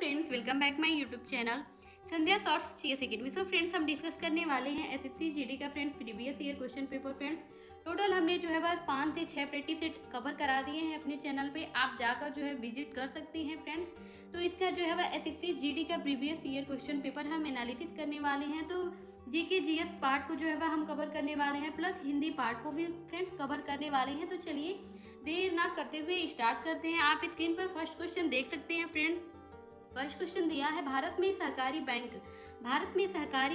Friends, welcome back my YouTube channel Sandhya shorts GS academy. So friends, हम discuss करने वाले हैं SSC GD का friends previous year question paper. Friends, total हमने जो है वह 5 से 6 प्रैक्टिस सेट कवर करा दिए हैं अपने चैनल पे, आप जाकर जो है विजिट कर सकते हैं फ्रेंड्स। तो इसका जो है वह एसएससी जीडी का प्रीवियस ईयर क्वेश्चन पेपर हम एनालिसिस करने वाले हैं। तो जीके जीएस पार्ट को जो है वह हम कवर करने वाले हैं, प्लस हिंदी पार्ट को भी फ्रेंड्स कवर करने वाले हैं। तो चलिए देर ना करते हुए स्टार्ट करते हैं। आप स्क्रीन पर फर्स्ट क्वेश्चन देख सकते हैं फ्रेंड्स। फर्स्ट क्वेश्चन दिया है, भारत में सहकारी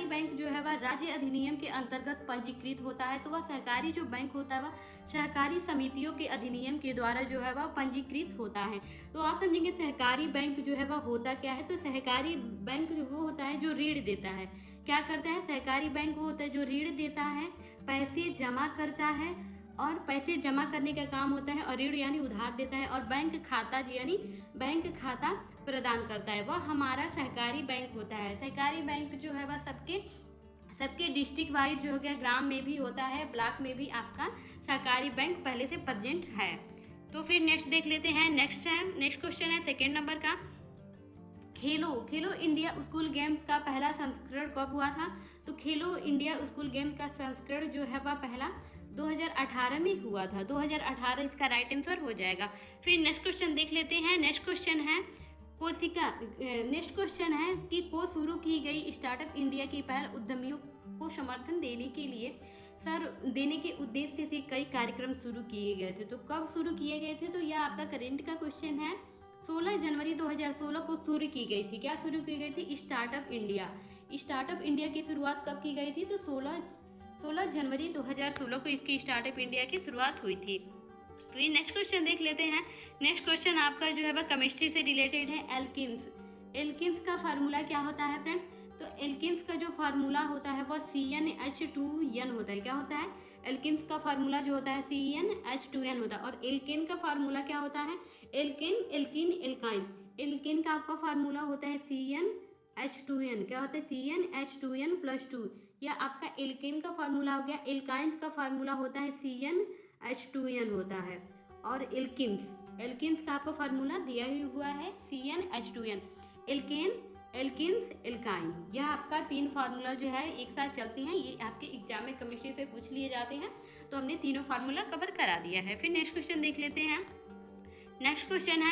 बैंक जो है वह राज्य अधिनियम के अंतर्गत पंजीकृत होता है। तो वह सहकारी जो बैंक होता है वह सहकारी समितियों के अधिनियम के द्वारा जो है वह पंजीकृत होता है। तो आप समझेंगे सहकारी बैंक जो है वह होता क्या है। तो सहकारी बैंक जो वो होता है जो ऋण देता है। क्या करता है? सहकारी बैंक वो होता है जो ऋण देता है, पैसे जमा करता है और पैसे जमा करने का काम होता है, और ऋण यानी उधार देता है, और बैंक खाता यानी बैंक खाता प्रदान करता है, वह हमारा सहकारी बैंक होता है। सहकारी बैंक जो है वह सबके डिस्ट्रिक्ट वाइज जो हो गया, ग्राम में भी होता है, ब्लॉक में भी आपका सहकारी बैंक पहले से प्रेजेंट है। तो फिर नेक्स्ट देख लेते हैं। नेक्स्ट क्वेश्चन है सेकेंड नंबर का, खेलो इंडिया स्कूल गेम्स का पहला संस्करण कब हुआ था? तो खेलो इंडिया स्कूल गेम्स का संस्करण जो है वह पहला 2018 में हुआ था। 2018 इसका राइट आंसर हो जाएगा। फिर नेक्स्ट क्वेश्चन देख लेते हैं। नेक्स्ट क्वेश्चन है कि को शुरू की गई स्टार्टअप इंडिया की पहल उद्यमियों को समर्थन देने के उद्देश्य से कई कार्यक्रम शुरू किए गए थे। तो कब शुरू किए गए थे? तो यह आपका करेंट का क्वेश्चन है। 16 जनवरी 2016 को शुरू की गई थी। क्या शुरू की गई थी? स्टार्टअप इंडिया की शुरुआत कब की गई थी? तो 16 जनवरी 2016 को इसकी स्टार्टअप इंडिया की शुरुआत हुई थी। फिर नेक्स्ट क्वेश्चन देख लेते हैं। नेक्स्ट क्वेश्चन आपका जो है वह केमिस्ट्री से रिलेटेड है। एल्किन्स का फार्मूला क्या होता है फ्रेंड्स? तो एल्किन्स का जो फार्मूला होता है वह CnH2n होता है। क्या होता है? एल्किन्स का फार्मूला जो होता है CnH2n होता है। और एल्केन का फार्मूला क्या होता है? एल्केन का आपका फार्मूला होता है CnH2n। क्या होता है? CnH2n+2। यह आपका एल्केन का फार्मूला हो गया। एल्काइंस का फार्मूला होता है CnH2n होता है। और एल्किन्स का आपको फार्मूला दिया ही हुआ है CnH2n। एल्किन्स एल्काइन, यह आपका 3 फार्मूला जो है एक साथ चलते हैं। ये आपके एग्जाम में केमिस्ट्री से पूछ लिए जाते हैं। तो हमने तीनों फार्मूला कवर करा दिया है। फिर नेक्स्ट क्वेश्चन देख लेते हैं। नेक्स्ट क्वेश्चन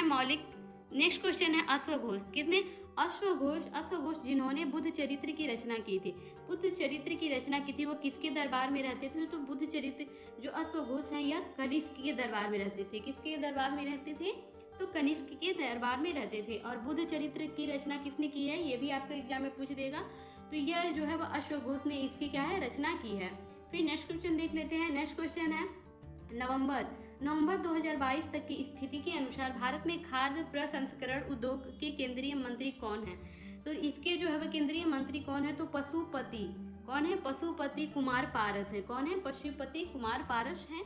है अश्वघोष। किसने? अश्वघोष जिन्होंने बुद्ध चरित्र की रचना की थी। बुद्ध चरित्र की रचना की थी, वो किसके दरबार में रहते थे? तो बुद्ध चरित्र जो अश्वघोष है यह कनिष्क के दरबार में रहते थे। किसके दरबार में रहते थे? तो कनिष्क के दरबार में रहते थे। और बुद्ध चरित्र की रचना किसने की है? ये भी आपको एग्जाम में पूछ देगा। तो यह जो है वह अश्वघोष ने इसकी क्या है? रचना की है। फिर नेक्स्ट क्वेश्चन देख लेते हैं। नेक्स्ट क्वेश्चन है नवंबर 2022 तक की स्थिति के अनुसार भारत में खाद्य प्रसंस्करण उद्योग के केंद्रीय मंत्री कौन है? तो इसके जो है वह केंद्रीय मंत्री कौन है? तो पशुपति कुमार पारस है। कौन है? पशुपति कुमार पारस हैं,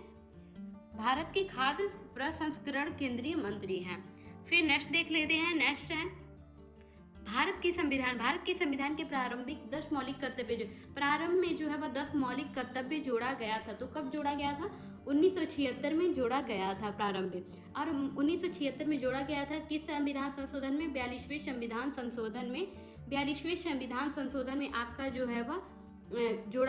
भारत के खाद्य प्रसंस्करण केंद्रीय मंत्री हैं। फिर नेक्स्ट देख लेते हैं। नेक्स्ट है भारत के संविधान के प्रारंभिक 10 मौलिक कर्तव्य। प्रारंभ में जो है वह 10 मौलिक कर्तव्य जोड़ा गया था। तो कब जोड़ा गया था? 1976 में जोड़ा गया था प्रारंभ में। और 1976 में जोड़ा गया था किस संविधान संशोधन में? 42वें संविधान संशोधन में आपका जो है वह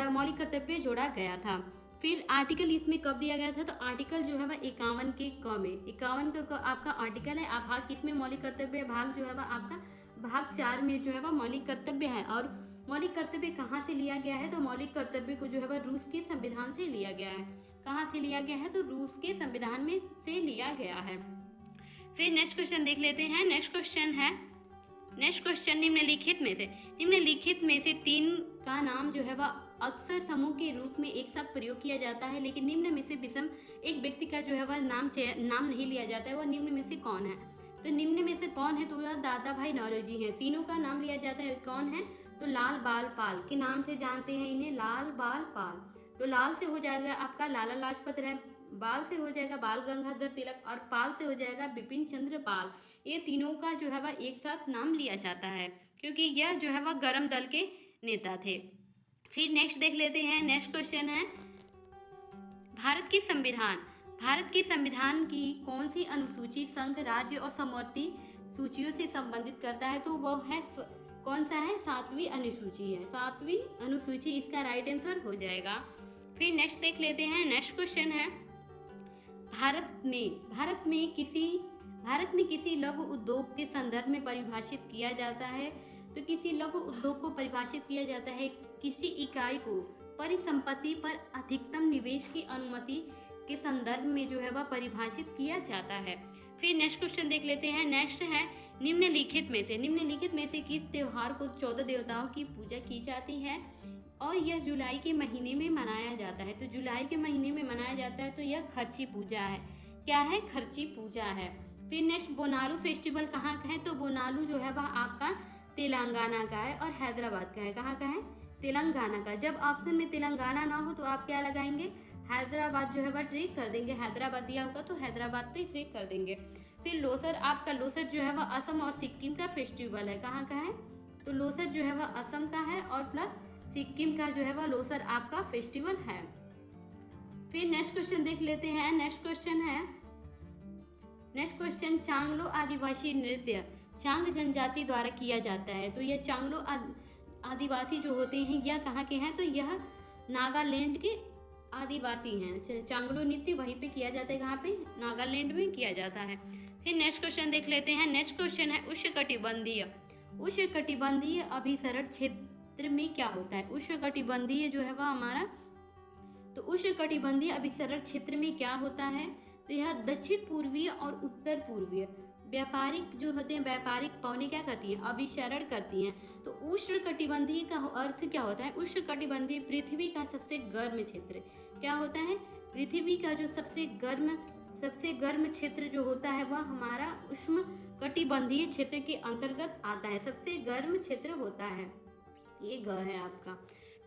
मौलिक कर्तव्य जोड़ा गया था। फिर आर्टिकल इसमें कब दिया गया था? तो आर्टिकल जो है वह 51 के क में, 51 का आपका आर्टिकल है। आप भाग किसमें मौलिक कर्तव्य है? भाग जो है वह आपका भाग 4 में जो है वह मौलिक कर्तव्य है। और मौलिक कर्तव्य कहाँ से लिया गया है? तो मौलिक कर्तव्य को जो है वह रूस के संविधान से लिया गया है। कहाँ से लिया गया है? तो रूस के संविधान में से लिया गया है। फिर नेक्स्ट क्वेश्चन देख लेते हैं। नेक्स्ट क्वेश्चन निम्नलिखित में से 3 का नाम जो है वह अक्सर समूह के रूप में एक साथ प्रयोग किया जाता है, लेकिन निम्न में से विषम एक व्यक्ति का जो है वह नाम नहीं लिया जाता है। वह निम्न में से कौन है? तो निम्न में से कौन है? तो वह दादा भाई नौरोजी हैं। तीनों का नाम लिया जाता है। कौन है? तो लाल बाल पाल के नाम से जानते हैं इन्हें, लाल बाल पाल। तो लाल से हो जाएगा आपका लाला लाजपत राय, बाल से हो जाएगा बाल गंगाधर तिलक, और पाल से हो जाएगा बिपिन चंद्र पाल। ये तीनों का जो है वह एक साथ नाम लिया जाता है, क्योंकि यह जो है वह गरम दल के नेता थे। फिर नेक्स्ट देख लेते हैं। नेक्स्ट क्वेश्चन है भारत के संविधान की कौन सी अनुसूची संघ, राज्य और सूचियों से संबंधित करता है, तो वो है कौन सा है, 7वीं अनुसूची है, 7वीं अनुसूची इसका राइट आंसर हो जाएगा। फिर नेक्स्ट देख लेते हैं। नेक्स्ट क्वेश्चन है, भारत में किसी लघु उद्योग के संदर्भ में परिभाषित किया जाता है। तो किसी लघु उद्योग को परिभाषित किया जाता है किसी इकाई को परिसंपत्ति पर अधिकतम निवेश की अनुमति के संदर्भ में जो है वह परिभाषित किया जाता है। फिर नेक्स्ट क्वेश्चन देख लेते हैं। नेक्स्ट है, निम्नलिखित में से किस त्योहार को 14 देवताओं की पूजा की जाती है और यह जुलाई के महीने में मनाया जाता है। तो जुलाई के महीने में मनाया जाता है, तो यह खर्ची पूजा है। क्या है, खर्ची पूजा है। फिर नेक्स्ट, बोनालू फेस्टिवल कहाँ का है। तो बोनालू जो है वह आपका तेलंगाना का है और हैदराबाद का है। कहाँ का है, तेलंगाना का। जब ऑप्शन में तेलंगाना ना हो तो आप क्या लगाएंगे, हैदराबाद जो है वह ट्रिक कर देंगे। हैदराबाद दिया होगा तो हैदराबाद पे ट्रिक कर देंगे। फिर लोसर, आपका लोसर जो है वह असम और सिक्किम का फेस्टिवल है। कहाँ का है, तो लोसर जो है वह असम का है और प्लस सिक्किम का जो है वह लोसर आपका फेस्टिवल है। फिर नेक्स्ट क्वेश्चन देख लेते हैं। नेक्स्ट क्वेश्चन, चांगलो आदिवासी नृत्य चांग जनजाति द्वारा किया जाता है। तो यह चांगलो आदिवासी जो होते हैं यह कहाँ के हैं, तो यह नागालैंड के आदिवासी हैं। चांगलो नृत्य वहीं पे किया जाता है, कहाँ पे, नागालैंड में किया जाता है। फिर नेक्स्ट क्वेश्चन देख लेते हैं। नेक्स्ट क्वेश्चन है, उष्णकटिबंधीय अभिसरण क्षेत्र में क्या होता है। उष्णकटिबंधीय जो है वह हमारा, तो उष्णकटिबंधीय अभिसरण क्षेत्र में क्या होता है, तो यह दक्षिण पूर्वीय और उत्तर पूर्वीय व्यापारिक जो होते हैं, व्यापारिक पौने क्या करती हैं, अभिसरण करती हैं। तो उष्णकटिबंधीय का अर्थ क्या होता है, उष्णकटिबंधीय पृथ्वी का सबसे गर्म क्षेत्र क्या होता है, पृथ्वी का जो सबसे गर्म क्षेत्र जो होता है वह हमारा उष्णकटिबंधीय क्षेत्र के अंतर्गत आता है, सबसे गर्म क्षेत्र होता है, ये ग है आपका।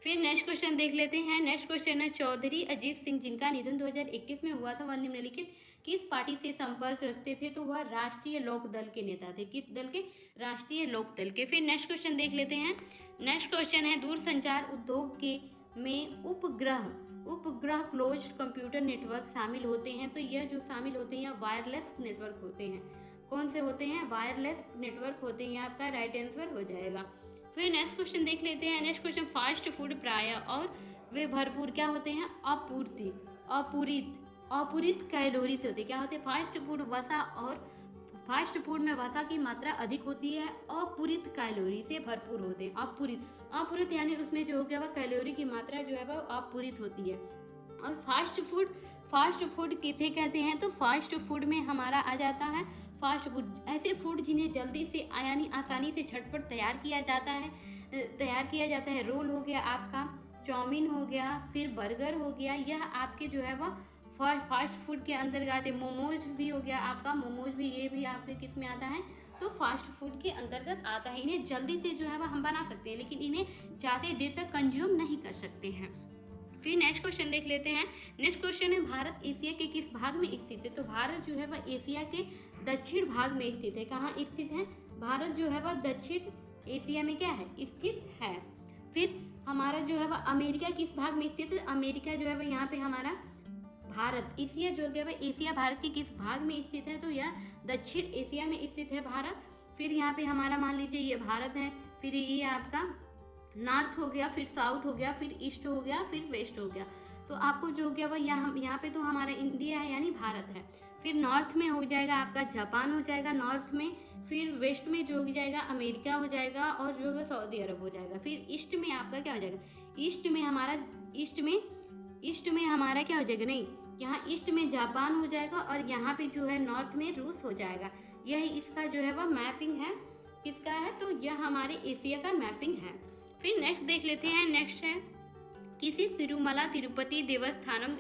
फिर नेक्स्ट क्वेश्चन देख लेते हैं। नेक्स्ट क्वेश्चन है, चौधरी अजीत सिंह जिनका निधन 2021 में हुआ था, वह निम्नलिखित किस पार्टी से संपर्क रखते थे। तो वह राष्ट्रीय लोक दल के नेता थे। किस दल के, राष्ट्रीय लोक दल के। फिर नेक्स्ट क्वेश्चन देख लेते हैं। नेक्स्ट क्वेश्चन है, दूरसंचार उद्योग के में उपग्रह क्लोज कंप्यूटर नेटवर्क शामिल होते हैं। तो यह जो शामिल होते हैं वायरलेस नेटवर्क होते हैं। कौन से होते हैं, वायरलेस नेटवर्क होते हैं। आपका राइट आंसर हो जाएगा। फिर नेक्स्ट क्वेश्चन देख लेते हैं। नेक्स्ट क्वेश्चन, फास्ट फूड प्राय और वे भरपूर क्या होते हैं, अपूरित कैलोरी से होते हैं। क्या होते हैं, फास्ट फूड वसा, और फास्ट फूड में वसा की मात्रा अधिक होती है, अपूरित कैलोरी से भरपूर होते हैं। अपूरित यानी उसमें जो हो गया वह कैलोरी की मात्रा जो है वह अपूरित होती है। और फास्ट फूड किसे कहते हैं, तो फास्ट फूड में हमारा आ जाता है फास्ट फूड ऐसे फूड जिन्हें जल्दी से यानी आसानी से झटपट तैयार किया जाता है। रोल हो गया आपका, चाउमीन हो गया, फिर बर्गर हो गया, यह आपके जो है वह फास्ट फूड के अंतर्गत आते। मोमोज भी हो गया आपका, मोमोज भी, ये भी आपके किस में आता है, तो फास्ट फूड के अंतर्गत आता है। इन्हें जल्दी से जो है वह हम बना सकते हैं, लेकिन इन्हें ज़्यादा देर तक कंज्यूम नहीं कर सकते हैं। फिर नेक्स्ट क्वेश्चन देख लेते हैं। नेक्स्ट क्वेश्चन है, भारत एशिया के किस भाग में स्थित है। तो भारत जो है वह एशिया के दक्षिण भाग में स्थित है। कहाँ स्थित है, भारत जो है वह दक्षिण एशिया में क्या है, स्थित है। फिर हमारा जो है वह अमेरिका किस भाग में स्थित है। अमेरिका जो है वह यहाँ पे हमारा भारत, एशिया जो है वह एशिया भारत के किस भाग में स्थित है, तो यह दक्षिण एशिया में स्थित है भारत। फिर यहाँ पे हमारा मान लीजिए ये भारत है, फिर ये आपका नॉर्थ हो गया, फिर साउथ हो गया, फिर ईस्ट हो गया, फिर वेस्ट हो गया। तो आपको जो हो गया वह यहाँ पे तो हमारा इंडिया है यानी भारत है। फिर नॉर्थ में हो जाएगा आपका जापान हो जाएगा नॉर्थ में, फिर वेस्ट में जो हो जाएगा अमेरिका हो जाएगा, और जो है सऊदी अरब हो जाएगा। फिर ईस्ट में आपका क्या हो जाएगा, ईस्ट में हमारा क्या हो जाएगा, नहीं, यहाँ ईस्ट में जापान हो जाएगा, और यहाँ पे जो है नॉर्थ में रूस हो जाएगा। यह इसका जो है वह मैपिंग है, किसका है, तो यह हमारे एशिया का मैपिंग है। फिर नेक्स्ट देख लेते हैं। नेक्स्ट है, किसी तिरुमला तिरुपति देवस्थानम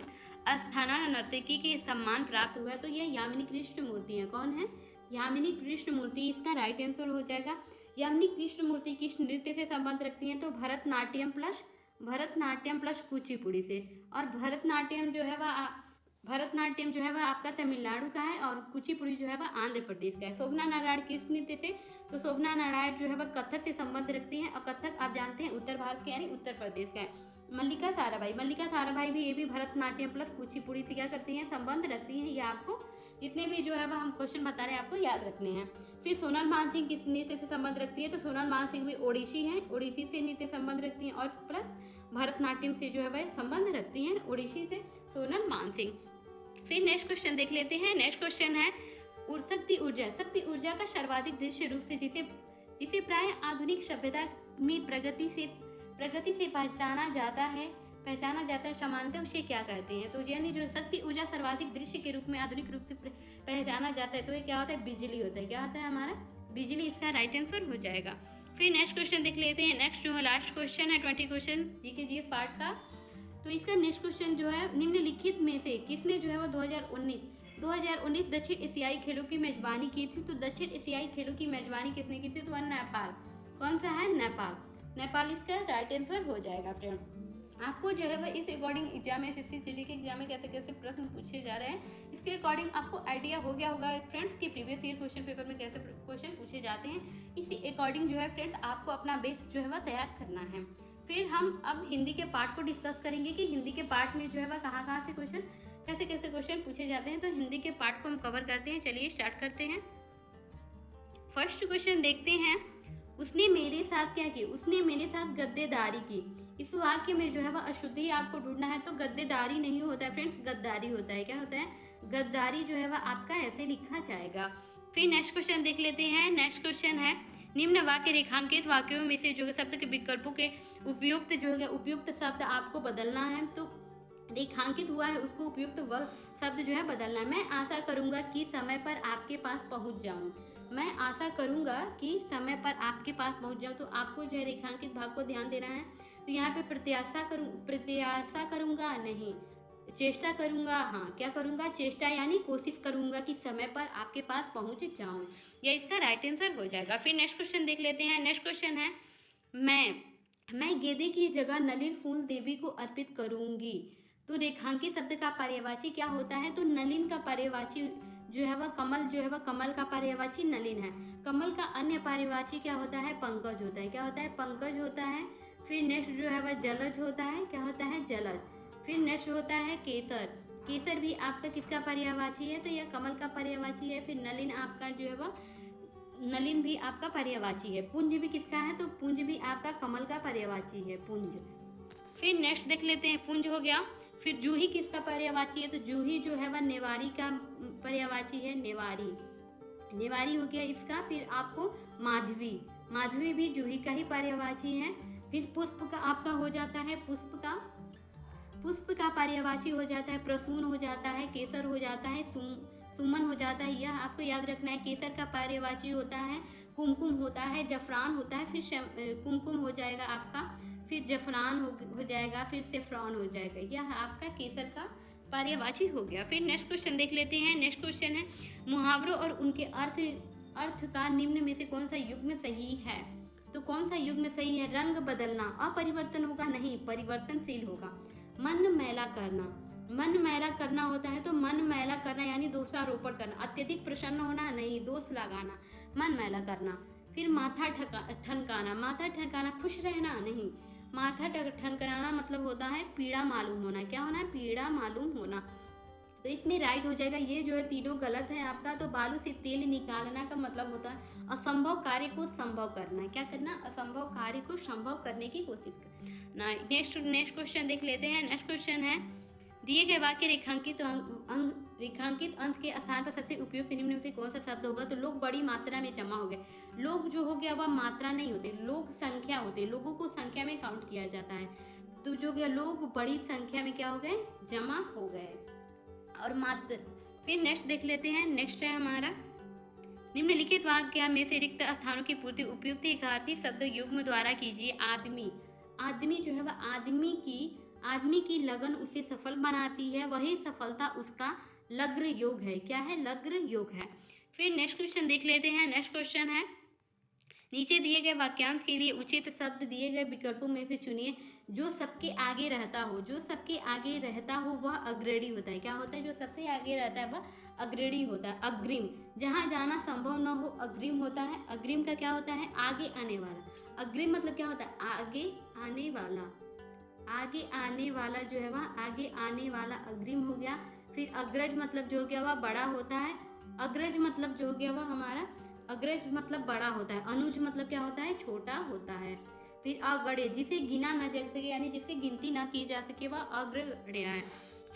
अस्थाना नर्तकी के सम्मान प्राप्त हुआ है। तो यह यामिनी कृष्ण मूर्ति है। कौन है, यामिनी कृष्ण मूर्ति, इसका राइट आंसर हो जाएगा। यामिनी कृष्ण मूर्ति किस नृत्य से संबंध रखती हैं, तो भरतनाट्यम प्लस कुचिपुड़ी से। और भरतनाट्यम जो है वह आपका तमिलनाडु का है, और कुचिपुड़ी जो है वह आंध्र प्रदेश का है। शोभना नारायण किस नृत्य से, तो शोभना नारायण जो है वह कथक से संबंध रखती हैं, और कथक आप जानते हैं उत्तर भारत के यानी उत्तर प्रदेश का है। मल्लिका साराभाई भी, ये भी भरतनाट्यम प्लस कुचिपुड़ी से क्या करती हैं, संबंध रखती हैं। ये आपको जितने भी जो है वह हम क्वेश्चन बता रहे हैं आपको याद रखने हैं। फिर सोनल मानसिंह किस नृत्य से संबंध रखती है, तो सोनल मानसिंह भी ओडिसी हैं, ओडिसी से नृत्य संबंध रखती हैं और प्लस भरतनाट्यम से जो है वह संबंध रखती हैं, ओडिसी से सोनल मानसिंह। फिर नेक्स्ट क्वेश्चन देख लेते हैं। नेक्स्ट क्वेश्चन है शक्ति ऊर्जा। शक्ति ऊर्जा का सर्वाधिक दृश्य रूप से जिसे प्राय आधुनिक सभ्यता में प्रगति से पहचाना जाता है सामान्यतः उसे क्या कहते हैं, तो यानी जो शक्ति ऊर्जा सर्वाधिक दृश्य के रूप में आधुनिक रूप से पहचाना जाता है तो ये क्या होता है, बिजली होता है। क्या होता है हमारा, बिजली, इसका राइट आंसर हो जाएगा। फिर नेक्स्ट क्वेश्चन देख लेते हैं। नेक्स्ट जो लास्ट क्वेश्चन है 20 क्वेश्चन जीके जीएस पार्ट का, तो इसका नेक्स्ट क्वेश्चन जो है निम्नलिखित में से किसने जो है वो 2019 दक्षिण एशियाई खेलों की मेजबानी की थी, तो दक्षिण एशियाई खेलों की मेजबानी किसने की थी, तो नेपाल। कौन सा है, नेपाल इसका राइट आंसर हो जाएगा। फ्रेंड आपको जो है वह इस अकॉर्डिंग एग्जाम में SSC के एग्जाम में कैसे कैसे प्रश्न पूछे जा रहे हैं, इसके अकॉर्डिंग आपको आइडिया हो गया होगा फ्रेंड्स कि प्रीवियस ईयर क्वेश्चन पेपर में कैसे क्वेश्चन पूछे जाते हैं। इसी अकॉर्डिंग जो है फ्रेंड्स आपको अपना बेस जो है वह तैयार करना है। फिर हम अब हिंदी के पार्ट को डिस्कस करेंगे कि हिंदी के पार्ट में जो है वह कहाँ से क्वेश्चन कैसे कैसे क्वेश्चन पूछे जाते हैं, तो हिंदी के पार्ट को हम कवर करते हैं। चलिए स्टार्ट करते हैं। फर्स्ट क्वेश्चन देखते हैं। उसने मेरे साथ क्या की, उसने मेरे साथ गद्देदारी की। इस वाक्य में जो है वह अशुद्धि आपको ढूंढना है, तो गद्देदारी नहीं होता है फ्रेंड्स, गद्दारी होता है। क्या होता है, गद्दारी जो है वह आपका ऐसे लिखा जाएगा। फिर नेक्स्ट क्वेश्चन देख लेते हैं। नेक्स्ट क्वेश्चन है निम्न वाक्य रेखांकित वाक्यों में से जो है शब्द के विकल्पों के उपयुक्त शब्द आपको बदलना है, तो रेखांकित हुआ है उसको उपयुक्त वह शब्द जो है बदलना है। मैं आशा करूंगा कि समय पर आपके पास पहुंच जाऊं। मैं आशा करूंगा कि समय पर आपके पास पहुंच जाऊं, तो आपको जो है रेखांकित भाग को ध्यान देना है। तो यहाँ पे प्रत्याशा करूंगा नहीं, चेष्टा करूंगा, हाँ क्या करूंगा, चेष्टा यानी कोशिश करूंगा कि समय पर आपके पास पहुंच जाऊं, यह इसका राइट आंसर हो जाएगा। फिर नेक्स्ट क्वेश्चन देख लेते हैं। नेक्स्ट क्वेश्चन है मैं गेंदे की जगह नलिन फूल देवी को अर्पित करूंगी। तो रेखांकित शब्द का पर्यायवाची क्या होता है, तो नलिन का पर्यायवाची जो है वह कमल, जो है वह कमल का पर्यायवाची नलिन है। कमल का अन्य पर्यायवाची क्या होता है, पंकज होता है। क्या होता है, पंकज होता है। फिर नेक्स्ट जो है वह जलज होता है। क्या होता है, जलज। फिर नेक्स्ट होता है केसर। केसर भी आपका किसका पर्यायवाची है, तो यह कमल का पर्यायवाची है। फिर नलिन आपका जो है वह नलिन भी आपका पर्यायवाची है। पुंज भी किसका है, तो पुंज भी आपका कमल का पर्यायवाची है, पुंज। फिर नेक्स्ट देख लेते हैं, पुंज हो गया। फिर जूही किसका पर्यायवाची है, तो जूही जो है वह नेवारी का पर्यायवाची है, नेवारी हो गया इसका। फिर आपको माधवी भी जूही का ही पर्यायवाची है। फिर पुष्प का आपका हो जाता है, पुष्प का पर्यायवाची हो जाता है प्रसून हो जाता है, केसर हो जाता है, सुमन हो जाता है। यह आपको याद रखना है। केसर का पर्यायवाची होता है कुमकुम होता है, जफरान होता है। फिर कुमकुम हो जाएगा आपका, फिर जफरान हो जाएगा, फिर सेफ्रॉन हो जाएगा। यह आपका केसर का पर्यायवाची हो गया। फिर नेक्स्ट क्वेश्चन देख लेते हैं। नेक्स्ट क्वेश्चन है मुहावरों और उनके अर्थ का निम्न में से कौन सा युग्म सही है, तो कौन सा युग्म सही है, रंग बदलना अपरिवर्तन होगा, नहीं परिवर्तनशील होगा। मन मैला करना होता है, तो मन मैला करना यानी दोषारोपण करना। अत्यधिक प्रसन्न होना, नहीं दोष लगाना, मन मैला करना। फिर माथा ठनकाना खुश रहना, नहीं माथा ठनकाना मतलब होता है पीड़ा मालूम होना। क्या होना है, पीड़ा मालूम होना। तो इसमें राइट हो जाएगा। ये जो है तीनों गलत है आपका। तो बालू से तेल निकालना का मतलब होता है असंभव कार्य को संभव करना। क्या करना, असंभव कार्य को संभव करने की कोशिश करना। नेक्स्ट क्वेश्चन देख लेते हैं। नेक्स्ट क्वेश्चन है दिए गए वाक्य रेखांकित अंश के स्थान पर सबसे उपयुक्त निम्न में से कौन सा शब्द होगा, तो लोग बड़ी मात्रा में जमा हो गए। लोग जो हो गया वह मात्रा नहीं होते, लोग संख्या होते, लोगों को संख्या में काउंट किया जाता है। तो जो गया लोग बड़ी संख्या में क्या हो गए, जमा हो गए। और मात्र फिर नेक्स्ट देख लेते हैं। नेक्स्ट है हमारा निम्नलिखित वाक्य में से रिक्त स्थानों की पूर्ति उपयुक्त एकार्थी शब्द युग्म द्वारा कीजिए। आदमी जो है वह आदमी की लगन उसे सफल बनाती है, वही सफलता उसका लग्र योग है। क्या है, लग्र योग है। फिर नेक्स्ट क्वेश्चन देख लेते हैं। नेक्स्ट क्वेश्चन है नीचे दिए गए वाक्यांश के लिए उचित शब्द दिए गए विकल्पों में से चुनिए। जो सबके आगे रहता हो वह अग्रणी होता है। क्या होता है, जो सबसे आगे रहता है वह अग्रणी होता है। अग्रिम, जहाँ जाना संभव न हो अग्रिम होता है। अग्रिम का क्या होता है, आगे आने वाला। अग्रिम मतलब क्या होता है, आगे आने वाला जो है वह आगे आने वाला अग्रिम हो गया। फिर अग्रज मतलब जो हो गया वह बड़ा होता है। अग्रज मतलब जो हो गया वह हमारा अग्रज मतलब बड़ा होता है, अनुज मतलब क्या होता है, छोटा होता है। फिर अगण्य, जिसे गिना न जा सके यानी जिसकी गिनती ना की जा सके वह अग्रगण्य है।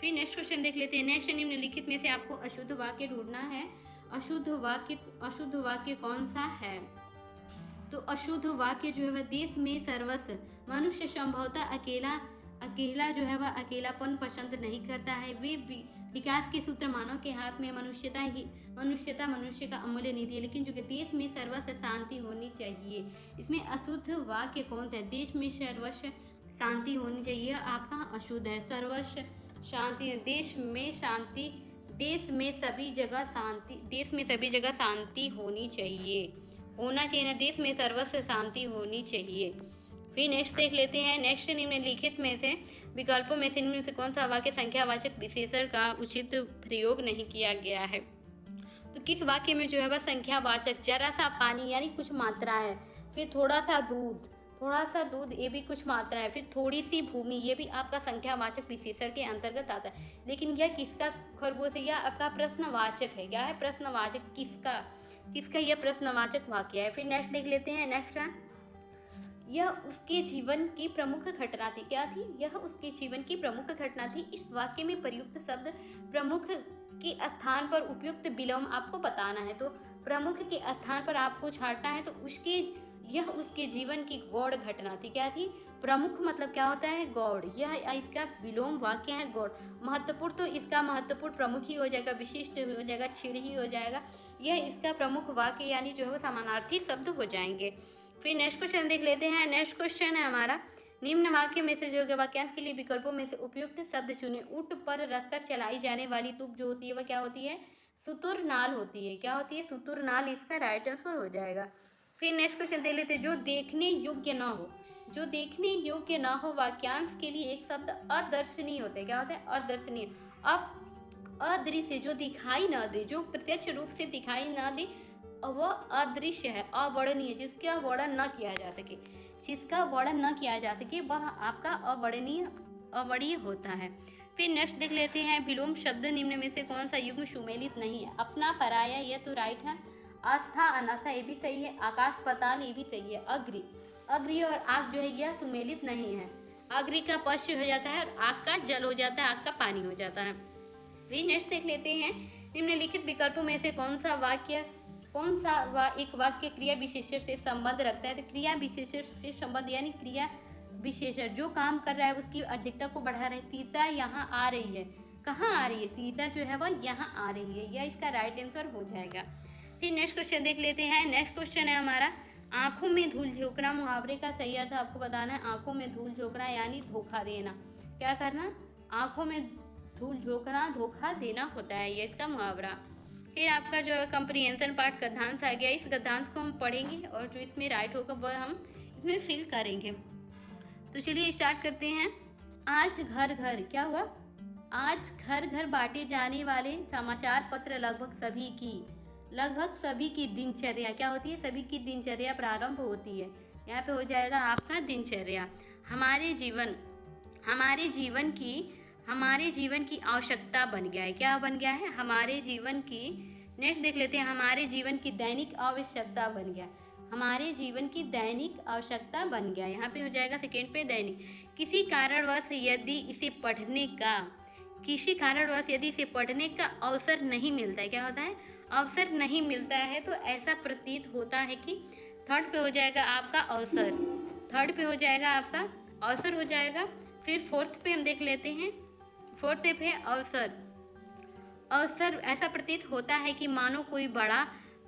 फिर नेक्स्ट क्वेश्चन देख लेते हैं। नेक्स्ट निम्नलिखित में से आपको अशुद्ध वाक्य ढूंढना है। अशुद्ध वाक्य कौन सा है? तो अशुद्ध वाक्य जो है वह देश में सर्वस्व, मनुष्य संभवतः अकेला जो है वह अकेलापन पसंद नहीं करता है। वे विकास के सूत्र मानव के हाथ में, मनुष्यता मनुष्य का अमूल्य निधि है। लेकिन जो कि देश में सर्वस्व शांति होनी चाहिए, इसमें अशुद्ध वाक्य कौन सा है? देश में सर्वस्व शांति होनी चाहिए, आपका अशुद्ध है। सर्वस्व शांति, देश में शांति, देश में सभी जगह शांति होनी चाहिए, होना चाहिए ना, देश में सर्वस्व शांति होनी चाहिए। फिर नेक्स्ट देख लेते हैं। नेक्स्ट निम्नलिखित में से विकल्पों में से निम्न से कौन सा वाक्य संख्यावाचक विशेषण का उचित प्रयोग नहीं किया गया है? तो किस वाक्य में जो है वह संख्यावाचक, जरा सा पानी यानी कुछ मात्रा है, फिर थोड़ा सा दूध ये भी कुछ मात्रा है, फिर थोड़ी सी भूमि ये भी आपका संख्यावाचक विशेषण के अंतर्गत आता है। लेकिन यह किसका खरगोश है? यह आपका प्रश्नवाचक है। क्या है? प्रश्नवाचक। किसका यह प्रश्नवाचक वाक्य है? फिर नेक्स्ट देख लेते हैं। नेक्स्ट है, यह उसके जीवन की प्रमुख घटना थी। क्या थी? यह उसके जीवन की प्रमुख घटना थी। इस वाक्य में प्रयुक्त शब्द प्रमुख के स्थान पर उपयुक्त विलोम आपको बताना है। तो प्रमुख के स्थान पर आपको छांटना है, तो यह उसके जीवन की गौड़ घटना थी। क्या थी? प्रमुख मतलब क्या होता है? गौड़। यह इसका विलोम वाक्य है गौड़। महत्वपूर्ण, तो इसका महत्वपूर्ण प्रमुख ही हो जाएगा, विशिष्ट हो जाएगा, क्षीण ही हो जाएगा। यह इसका प्रमुख वाक्य यानी जो है वो समानार्थी शब्द हो जाएंगे। फिर नेक्स्ट क्वेश्चन देख लेते हैं। नेक्स्ट क्वेश्चन है हमारा, निम्न वाक्य में से जो वाक्यांश के लिए विकल्पों में से उपयुक्त शब्द चुने। ऊँट पर रखकर चलाई जाने वाली तूप जो होती है वह क्या होती है? शुतुरनाल होती है। क्या होती है? शुतुरनाल इसका राइट आंसर हो जाएगा। फिर नेक्स्ट क्वेश्चन देख लेते हैं। जो देखने योग्य ना हो वाक्यांश के लिए एक शब्द अदर्शनीय होता है। क्या होता है? अदर्शनीय। अब अदृश्य, जो दिखाई ना दे, जो प्रत्यक्ष रूप से दिखाई ना दे, वह अदृश्य है। अवर्णनीय, जिसका वर्णन न किया जा सके वह आपका अवर्णीय होता है। फिर नेक्स्ट देख लेते हैं। विलोम शब्द निम्न में से कौन सा युग्म सुमेलित नहीं है? अपना, पराया, यह तो राइट है। आस्था, अनास्था ये भी सही है। आकाश, पाताल ये भी सही है। अग्रि और आग जो है यह सुमेलित नहीं है। अग्रि का पश्य हो जाता है और आग का जल हो जाता है, आग का पानी हो जाता है। फिर नेक्स्ट देख लेते हैं। निम्नलिखित विकल्पों में से एक वाक्य क्रिया विशेषण से संबंध रखता है? तो क्रिया विशेषण से संबंध यानी क्रिया विशेषण जो काम कर रहा है उसकी अधिकता को बढ़ा रहा है। सीता यहाँ आ रही है। कहाँ आ रही है? सीता जो है वह यहाँ आ रही है। यह इसका राइट आंसर हो जाएगा। फिर नेक्स्ट क्वेश्चन देख लेते हैं। नेक्स्ट क्वेश्चन है हमारा, आंखों में धूल झोंकना मुहावरे का सही अर्थ आपको बताना है। आंखों में धूल झोंकना यानी धोखा देना। क्या करना? आंखों में धूल झोंकना धोखा देना होता है, ये इसका मुहावरा। फिर आपका जो है कंप्रीहेंशन पार्ट गद्यांश आ गया। इस गद्यांश को हम पढ़ेंगे और जो इसमें राइट होगा वह हम इसमें फिल करेंगे। तो चलिए स्टार्ट करते हैं। आज घर घर, क्या हुआ? आज घर घर बांटे जाने वाले समाचार पत्र लगभग सभी की दिनचर्या क्या होती है? सभी की दिनचर्या प्रारंभ होती है। यहाँ पे हो जाएगा आपका दिनचर्या। हमारे जीवन की आवश्यकता बन गया है। क्या बन गया है? हमारे जीवन की। नेक्स्ट देख लेते हैं। हमारे जीवन की दैनिक आवश्यकता बन गया। हमारे जीवन की दैनिक आवश्यकता बन गया। यहाँ पे हो जाएगा सेकेंड पे दैनिक। किसी कारणवश यदि इसे पढ़ने का अवसर नहीं मिलता है। क्या होता है? अवसर नहीं मिलता है, तो ऐसा प्रतीत होता है कि थर्ड पे हो जाएगा आपका अवसर हो जाएगा। फिर फोर्थ पे हम देख लेते हैं। फोर्थ पे है अवसर। ऐसा प्रतीत होता है कि मानो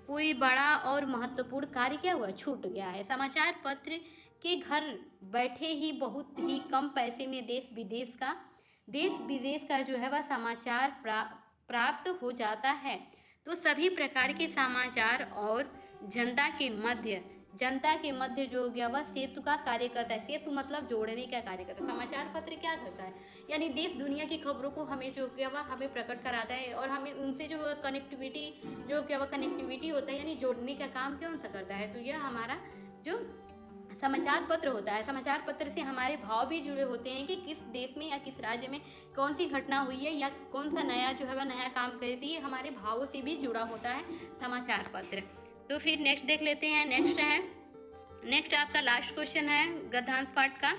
कोई बड़ा और महत्वपूर्ण कार्य क्या हुआ? छूट गया है। समाचार पत्र के घर बैठे ही बहुत ही कम पैसे में देश विदेश का जो है वह समाचार प्राप्त हो जाता है। तो सभी प्रकार के समाचार और जनता के मध्य जो हो गया वह सेतु का कार्य करता है। सेतु मतलब जोड़ने का कार्य करता है। समाचार पत्र क्या करता है? यानी देश दुनिया की खबरों को हमें जो क्या वह हमें प्रकट कराता है और हमें उनसे जो कनेक्टिविटी होता है, यानी जोड़ने का काम कौन सा करता है? तो यह हमारा जो समाचार पत्र होता है। समाचार पत्र से हमारे भाव भी जुड़े होते हैं कि किस देश में या किस राज्य में कौन सी घटना हुई है या कौन सा नया जो है वह नया काम कर दी है। हमारे भावों से भी जुड़ा होता है समाचार पत्र। तो फिर नेक्स्ट देख लेते हैं। नेक्स्ट आपका लास्ट क्वेश्चन है गद्यांश पाठ का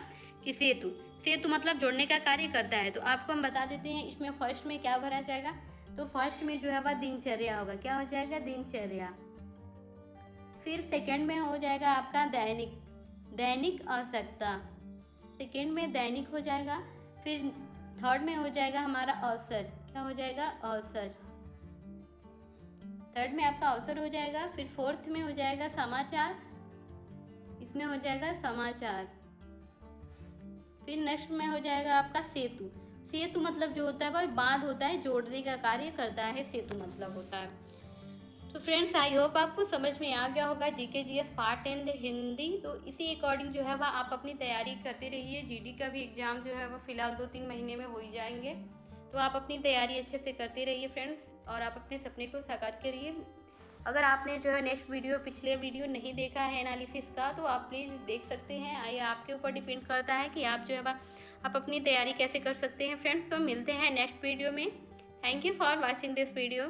कि सेतु। सेतु मतलब जोड़ने का कार्य करता है। तो आपको हम बता देते हैं इसमें फर्स्ट में क्या भरा जाएगा। तो फर्स्ट में जो है वह दिनचर्या होगा। क्या हो जाएगा? दिनचर्या। फिर सेकंड में हो जाएगा आपका दैनिक आवश्यकता। सेकंड में दैनिक हो जाएगा। फिर थर्ड में हो जाएगा हमारा अवसर। क्या हो जाएगा? अवसर। थर्ड में आपका अवसर हो जाएगा। फिर फोर्थ में हो जाएगा समाचार। इसमें हो जाएगा समाचार। फिर नेक्स्ट में हो जाएगा आपका सेतु। सेतु मतलब जो होता है वह बांध होता है, जोड़ने का कार्य करता है, सेतु मतलब होता है। तो फ्रेंड्स आई होप आपको समझ में आ गया होगा GK GS part and Hindi. तो इसी अकॉर्डिंग जो है वह आप अपनी तैयारी करते रहिए। जीडी का भी एग्ज़ाम जो है वह फिलहाल 2-3 महीने में हो ही जाएंगे। तो आप अपनी तैयारी अच्छे से करते रहिए फ्रेंड्स, और आप अपने सपने को साकार करिए। अगर आपने जो है नेक्स्ट वीडियो पिछले वीडियो नहीं देखा है एनालिसिस का, तो आप प्लीज़ देख सकते हैं। आइए, आपके ऊपर डिपेंड करता है कि आप जो है आप अपनी तैयारी कैसे कर सकते हैं फ्रेंड्स। तो मिलते हैं नेक्स्ट वीडियो में। Thank you for watching this video.